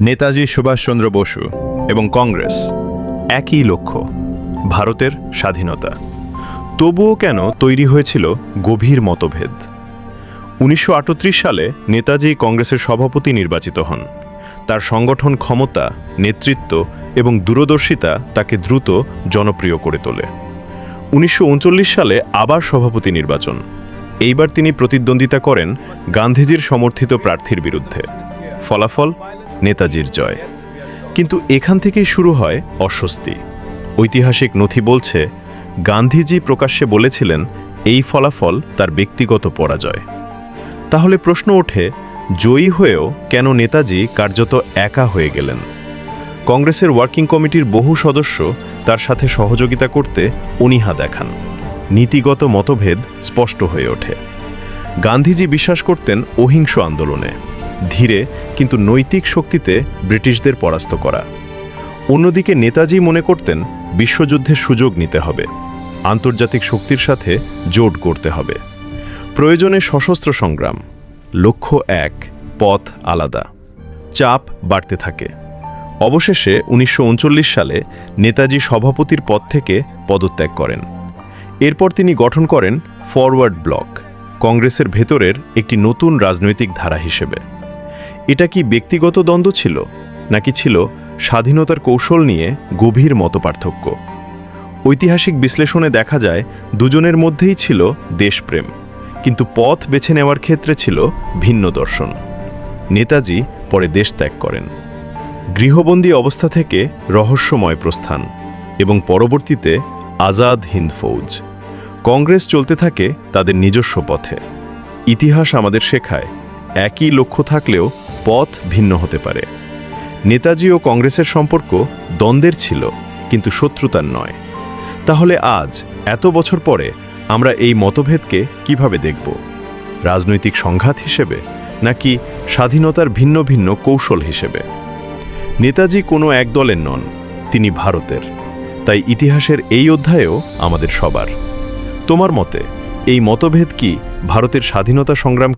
নেতাজি সুভাষচন্দ্র বসু এবং কংগ্রেস একই লক্ষ্য, ভারতের স্বাধীনতা। তবুও কেন তৈরি হয়েছিল গভীর মতভেদ? ১৯৩৮ সালে নেতাজি কংগ্রেসের সভাপতি নির্বাচিত হন। তার সংগঠন ক্ষমতা, নেতৃত্ব এবং দূরদর্শিতা তাকে দ্রুত জনপ্রিয় করে তোলে। ১৯৩৯ সালে আবার সভাপতি নির্বাচন। এইবার তিনি প্রতিদ্বন্দ্বিতা করেন গান্ধীজির সমর্থিত প্রার্থীর বিরুদ্ধে। ফলাফল নেতাজির জয়। কিন্তু এখান থেকেই শুরু হয় অস্বস্তি। ঐতিহাসিক নথি বলছে, গান্ধীজি প্রকাশ্যে বলেছিলেন এই ফলাফল তার ব্যক্তিগত পরাজয়। তাহলে প্রশ্ন ওঠে, জয়ী হয়েও কেন নেতাজি কার্যত একা হয়ে গেলেন? কংগ্রেসের ওয়ার্কিং কমিটির বহু সদস্য তার সাথে সহযোগিতা করতে অনীহা দেখান। নীতিগত মতভেদ স্পষ্ট হয়ে ওঠে। গান্ধীজি বিশ্বাস করতেন অহিংস আন্দোলনে, ধীরে কিন্তু নৈতিক শক্তিতে ব্রিটিশদের পরাস্ত করা। অন্যদিকে নেতাজি মনে করতেন বিশ্বযুদ্ধের সুযোগ নিতে হবে, আন্তর্জাতিক শক্তির সাথে জোট করতে হবে, প্রয়োজনে সশস্ত্র সংগ্রাম। লক্ষ্য এক, পথ আলাদা। চাপ বাড়তে থাকে। অবশেষে ১৯৩৯ সালে নেতাজি সভাপতির পদ থেকে পদত্যাগ করেন। এরপর তিনি গঠন করেন ফরওয়ার্ড ব্লক, কংগ্রেসের ভেতরের একটি নতুন রাজনৈতিক ধারা হিসেবে। এটা কি ব্যক্তিগত দ্বন্দ্ব ছিল, নাকি ছিল স্বাধীনতার কৌশল নিয়ে গভীর মতপার্থক্য? ঐতিহাসিক বিশ্লেষণে দেখা যায় দুজনের মধ্যেই ছিল দেশপ্রেম, কিন্তু পথ বেছে নেওয়ার ক্ষেত্রে ছিল ভিন্ন দর্শন। নেতাজি পরে দেশ ত্যাগ করেন। গৃহবন্দী অবস্থা থেকে রহস্যময় প্রস্থান এবং পরবর্তীতে আজাদ হিন্দ ফৌজ। কংগ্রেস চলতে থাকে তাদের নিজস্ব পথে। ইতিহাস আমাদের শেখায়, একই লক্ষ্য থাকলেও পথ ভিন্ন হতে পারে। নেতাজি ও কংগ্রেসের সম্পর্ক দ্বন্দ্বের ছিল, কিন্তু শত্রুতার নয়। তাহলে আজ এত বছর পরে আমরা এই মতভেদকে কিভাবে দেখব? রাজনৈতিক সংঘাত হিসেবে, নাকি স্বাধীনতার ভিন্ন ভিন্ন কৌশল হিসেবে? নেতাজি কোনো এক দলের নন, তিনি ভারতের। তাই ইতিহাসের এই অধ্যায়েও আমাদের সবার। তোমার মতে এই মতভেদ কি ভারতের স্বাধীনতা সংগ্রাম